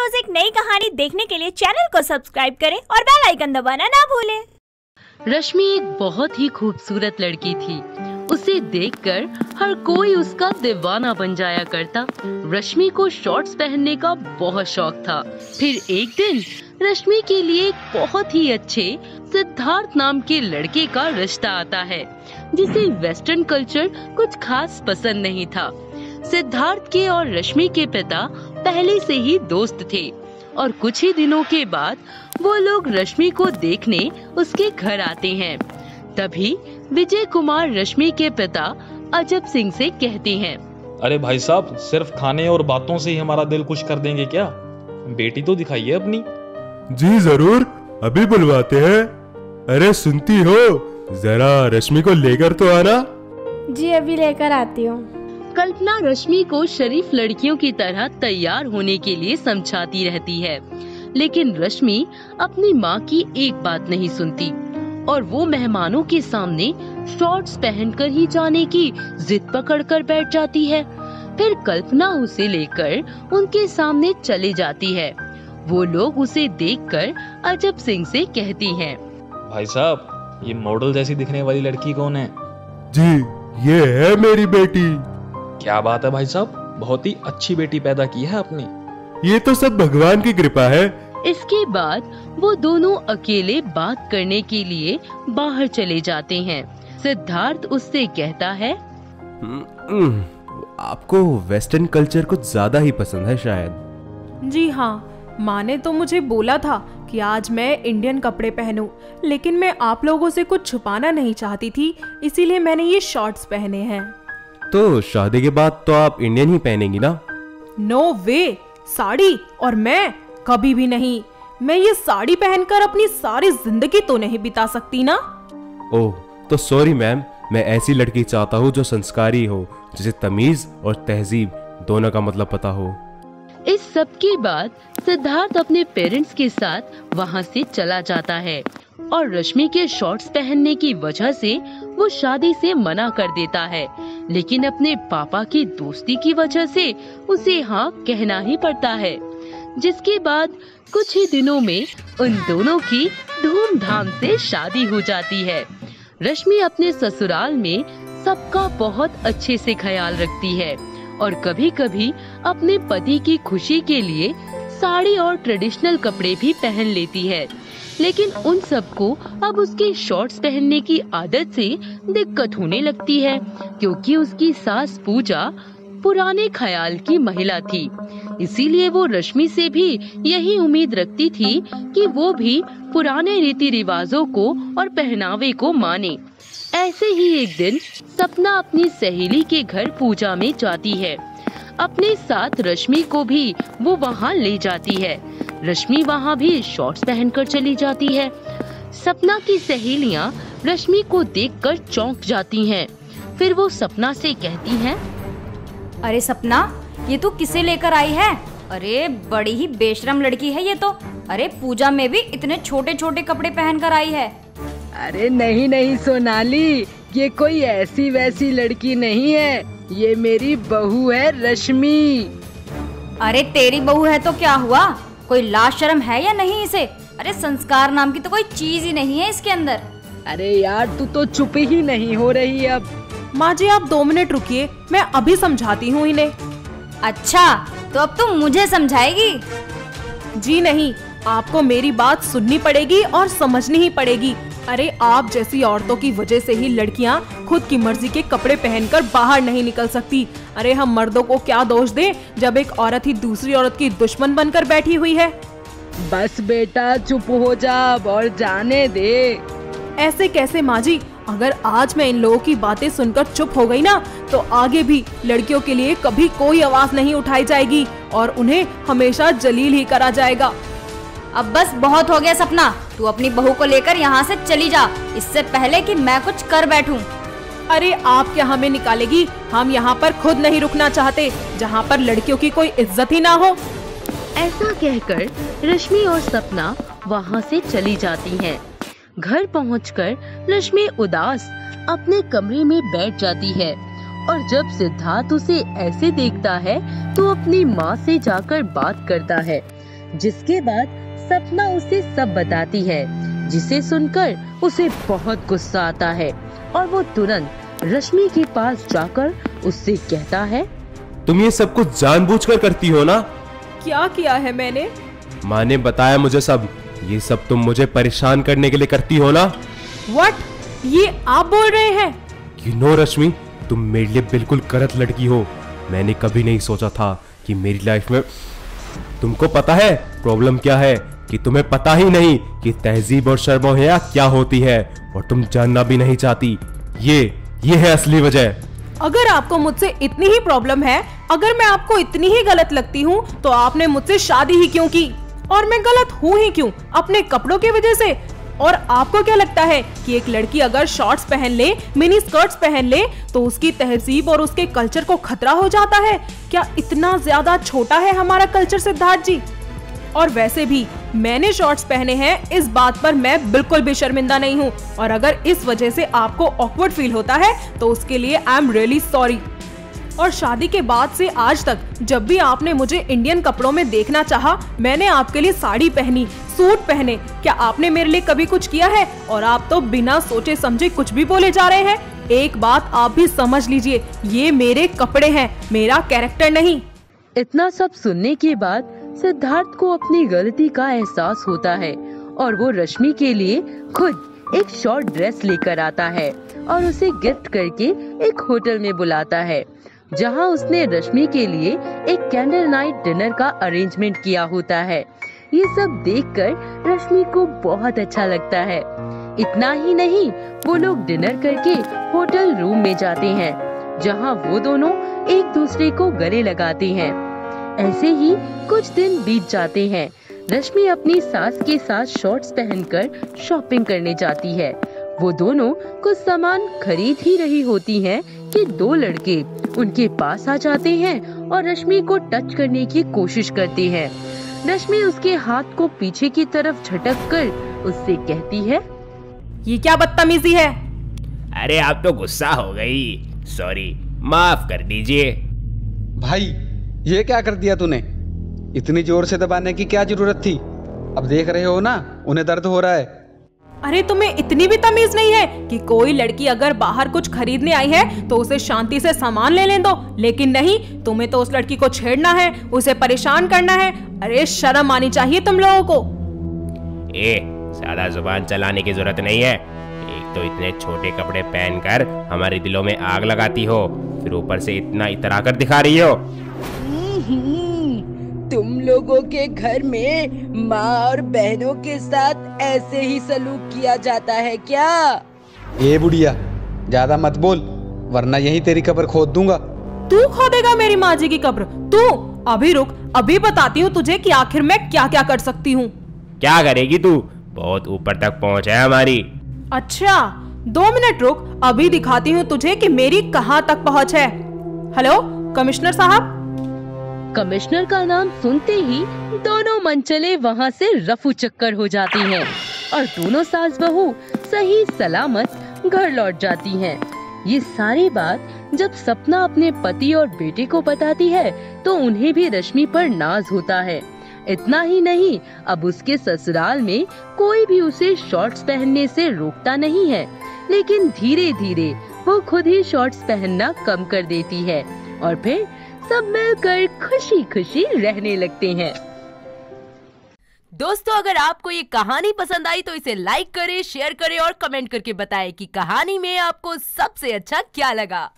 रोज एक नई कहानी देखने के लिए चैनल को सब्सक्राइब करें और बेल आइकन दबाना ना भूलें। रश्मि एक बहुत ही खूबसूरत लड़की थी। उसे देखकर हर कोई उसका दीवाना बन जाया करता। रश्मि को शॉर्ट्स पहनने का बहुत शौक था। फिर एक दिन रश्मि के लिए एक बहुत ही अच्छे सिद्धार्थ नाम के लड़के का रिश्ता आता है, जिसे वेस्टर्न कल्चर कुछ खास पसंद नहीं था। सिद्धार्थ के और रश्मि के पिता पहले से ही दोस्त थे और कुछ ही दिनों के बाद वो लोग रश्मि को देखने उसके घर आते हैं। तभी विजय कुमार रश्मि के पिता अजब सिंह से कहते हैं, अरे भाई साहब, सिर्फ खाने और बातों से ही हमारा दिल खुश कर देंगे क्या? बेटी तो दिखाइए अपनी। जी जरूर, अभी बुलवाते हैं। अरे सुनती हो, जरा रश्मि को लेकर तो आना। जी अभी लेकर आती हूँ। कल्पना रश्मि को शरीफ लड़कियों की तरह तैयार होने के लिए समझाती रहती है, लेकिन रश्मि अपनी माँ की एक बात नहीं सुनती और वो मेहमानों के सामने शॉर्ट्स पहनकर ही जाने की जिद पकड़कर बैठ जाती है। फिर कल्पना उसे लेकर उनके सामने चले जाती है। वो लोग उसे देखकर अजब सिंह से कहती हैं, भाई साहब, ये मॉडल जैसी दिखने वाली लड़की कौन है? जी ये है मेरी बेटी। क्या बात है भाई साहब, बहुत ही अच्छी बेटी पैदा की है आपने। ये तो सब भगवान की कृपा है। इसके बाद वो दोनों अकेले बात करने के लिए बाहर चले जाते हैं। सिद्धार्थ उससे कहता है, आपको वेस्टर्न कल्चर कुछ ज्यादा ही पसंद है शायद। जी हाँ, माँ ने तो मुझे बोला था कि आज मैं इंडियन कपड़े पहनूं, लेकिन मैं आप लोगों से कुछ छुपाना नहीं चाहती थी, इसीलिए मैंने ये शॉर्ट्स पहने हैं। तो शादी के बाद तो आप इंडियन ही पहनेंगी ना? नो वे, साड़ी और मैं कभी भी नहीं। मैं ये साड़ी पहनकर अपनी सारी जिंदगी तो नहीं बिता सकती ना। ओह तो सॉरी मैम, मैं ऐसी लड़की चाहता हूँ जो संस्कारी हो, जिसे तमीज और तहजीब दोनों का मतलब पता हो। इस सब के बाद सिद्धार्थ अपने पेरेंट्स के साथ वहाँ से चला जाता है और रश्मि के शॉर्ट्स पहनने की वजह से वो शादी से मना कर देता है, लेकिन अपने पापा की दोस्ती की वजह से उसे हाँ कहना ही पड़ता है। जिसके बाद कुछ ही दिनों में उन दोनों की धूमधाम से शादी हो जाती है। रश्मि अपने ससुराल में सबका बहुत अच्छे से ख्याल रखती है और कभी कभी अपने पति की खुशी के लिए साड़ी और ट्रेडिशनल कपड़े भी पहन लेती है, लेकिन उन सबको अब उसके शॉर्ट्स पहनने की आदत से दिक्कत होने लगती है, क्योंकि उसकी सास पूजा पुराने ख्याल की महिला थी। इसीलिए वो रश्मि से भी यही उम्मीद रखती थी कि वो भी पुराने रीति रिवाजों को और पहनावे को माने। ऐसे ही एक दिन सपना अपनी सहेली के घर पूजा में जाती है। अपने साथ रश्मि को भी वो वहाँ ले जाती है। रश्मि वहाँ भी शॉर्ट्स पहनकर चली जाती है। सपना की सहेलियाँ रश्मि को देखकर चौंक जाती हैं। फिर वो सपना से कहती हैं, अरे सपना, ये तू किसे लेकर आई है? अरे बड़ी ही बेशरम लड़की है ये तो। अरे पूजा में भी इतने छोटे छोटे कपड़े पहनकर आई है। अरे नहीं नहीं सोनाली, ये कोई ऐसी वैसी लड़की नहीं है, ये मेरी बहू है रश्मि। अरे तेरी बहू है तो क्या हुआ? कोई लाज शर्म है या नहीं इसे? अरे संस्कार नाम की तो कोई चीज ही नहीं है इसके अंदर। अरे यार, तू तो चुप ही नहीं हो रही अब। माँ जी आप 2 मिनट रुकिए, मैं अभी समझाती हूँ इन्हें। अच्छा, तो अब तुम मुझे समझाएगी? जी नहीं, आपको मेरी बात सुननी पड़ेगी और समझनी ही पड़ेगी। अरे आप जैसी औरतों की वजह से ही लड़कियां खुद की मर्जी के कपड़े पहनकर बाहर नहीं निकल सकती। अरे हम मर्दों को क्या दोष दें जब एक औरत ही दूसरी औरत की दुश्मन बनकर बैठी हुई है। बस बेटा चुप हो जा और जाने दे। ऐसे कैसे माँ जी? अगर आज मैं इन लोगों की बातें सुनकर चुप हो गई ना, तो आगे भी लड़कियों के लिए कभी कोई आवाज नहीं उठाई जाएगी और उन्हें हमेशा जलील ही करा जाएगा। अब बस बहुत हो गया सपना, तू अपनी बहू को लेकर यहाँ से चली जा, इससे पहले कि मैं कुछ कर बैठूं। अरे आप क्या हमें निकालेगी? हम यहाँ पर खुद नहीं रुकना चाहते, जहाँ पर लड़कियों की कोई इज्जत ही ना हो। ऐसा कहकर रश्मि और सपना वहाँ से चली जाती हैं। घर पहुंचकर रश्मि उदास अपने कमरे में बैठ जाती है और जब सिद्धार्थ उसे ऐसे देखता है तो अपनी माँ से जाकर बात करता है। जिसके बाद सपना उसे सब बताती है, जिसे सुनकर उसे बहुत गुस्सा आता है और वो तुरंत रश्मि के पास जाकर उससे कहता है, तुम ये सब कुछ जानबूझकर करती हो ना? क्या किया है मैंने? माँ ने बताया मुझे सब। ये सब तुम मुझे परेशान करने के लिए करती हो ना? व्हाट? ये आप बोल रहे हैं? You know, रश्मि, तुम मेरे लिए बिल्कुल गलत लड़की हो। मैंने कभी नहीं सोचा था कि मेरी लाइफ में तुमको पता है प्रॉब्लम क्या है, कि तुम्हें पता ही नहीं कि तहजीब और शर्म और हया क्या होती है, और तुम जानना भी नहीं चाहती। ये है असली वजह। अगर आपको मुझसे इतनी ही प्रॉब्लम है, अगर मैं आपको इतनी ही गलत लगती हूँ, तो आपने मुझसे शादी ही क्यों की? और मैं गलत हूँ ही क्यों? अपने कपड़ों की वजह से? और आपको क्या लगता है कि एक लड़की अगर शॉर्ट्स पहन ले, मिनी स्कर्ट्स पहन ले, तो उसकी तहजीब और उसके कल्चर को खतरा हो जाता है? क्या इतना ज्यादा छोटा है हमारा कल्चर, सिद्धार्थ जी? और वैसे भी मैंने शॉर्ट्स पहने हैं, इस बात पर मैं बिल्कुल भी शर्मिंदा नहीं हूँ। और अगर इस वजह से आपको ऑकवर्ड फील होता है तो उसके लिए आई एम रियली सॉरी। और शादी के बाद से आज तक जब भी आपने मुझे इंडियन कपड़ों में देखना चाहा, मैंने आपके लिए साड़ी पहनी, सूट पहने। क्या आपने मेरे लिए कभी कुछ किया है? और आप तो बिना सोचे समझे कुछ भी बोले जा रहे हैं। एक बात आप भी समझ लीजिए, ये मेरे कपड़े हैं, मेरा कैरेक्टर नहीं। इतना सब सुनने के बाद सिद्धार्थ को अपनी गलती का एहसास होता है और वो रश्मि के लिए खुद एक शॉर्ट ड्रेस लेकर आता है और उसे गिफ्ट करके एक होटल में बुलाता है, जहां उसने रश्मि के लिए एक कैंडल नाइट डिनर का अरेंजमेंट किया होता है। ये सब देखकर रश्मि को बहुत अच्छा लगता है। इतना ही नहीं, वो लोग डिनर करके होटल रूम में जाते हैं, जहां वो दोनों एक दूसरे को गले लगाते हैं। ऐसे ही कुछ दिन बीत जाते हैं। रश्मि अपनी सास के साथ शॉर्ट्स पहनकर शॉपिंग करने जाती है। वो दोनों कुछ सामान खरीद ही रही होती हैं कि दो लड़के उनके पास आ जाते हैं और रश्मि को टच करने की कोशिश करते हैं। रश्मि उसके हाथ को पीछे की तरफ झटक कर उससे कहती है, ये क्या बदतमीजी है? अरे आप तो गुस्सा हो गई, सॉरी, माफ कर दीजिए। भाई ये क्या कर दिया तूने? इतनी जोर से दबाने की क्या जरूरत थी? अब देख रहे हो ना, उन्हें दर्द हो रहा है। अरे तुम्हें इतनी भी तमीज नहीं है कि कोई लड़की अगर बाहर कुछ खरीदने आई है तो उसे शांति से सामान ले दो, लेकिन नहीं, तुम्हें तो उस लड़की को छेड़ना है, उसे परेशान करना है। अरे शर्म आनी चाहिए तुम लोगों को। ज्यादा जुबान चलाने की जरूरत नहीं है। एक तो इतने छोटे कपड़े पहनकर हमारे दिलों में आग लगाती हो, फिर ऊपर से इतना इतरा कर दिखा रही हो। तुम लोगों के घर में माँ और बहनों के साथ ऐसे ही सलूक किया जाता है क्या? ए बुढ़िया, ज्यादा मत बोल, वरना यही तेरी कब्र खोद दूंगा। तू खोदेगा मेरी माँ जी की कब्र? तू अभी रुक, अभी बताती हूँ तुझे कि आखिर मैं क्या क्या कर सकती हूँ। क्या करेगी तू? बहुत ऊपर तक पहुँच है हमारी। अच्छा 2 मिनट रुक, अभी दिखाती हूँ तुझे कि मेरी कहाँ तक पहुँच है। हेलो कमिश्नर साहब। कमिश्नर का नाम सुनते ही दोनों मनचले वहाँ से रफू चक्कर हो जाती हैं और दोनों सास बहू सही सलामत घर लौट जाती हैं। ये सारी बात जब सपना अपने पति और बेटे को बताती है तो उन्हें भी रश्मि पर नाज होता है। इतना ही नहीं, अब उसके ससुराल में कोई भी उसे शॉर्ट्स पहनने से रोकता नहीं है, लेकिन धीरे धीरे वो खुद ही शॉर्ट्स पहनना कम कर देती है और फिर सब मिलकर खुशी खुशी रहने लगते हैं। दोस्तों, अगर आपको ये कहानी पसंद आई तो इसे लाइक करें, शेयर करें और कमेंट करके बताएं कि कहानी में आपको सबसे अच्छा क्या लगा।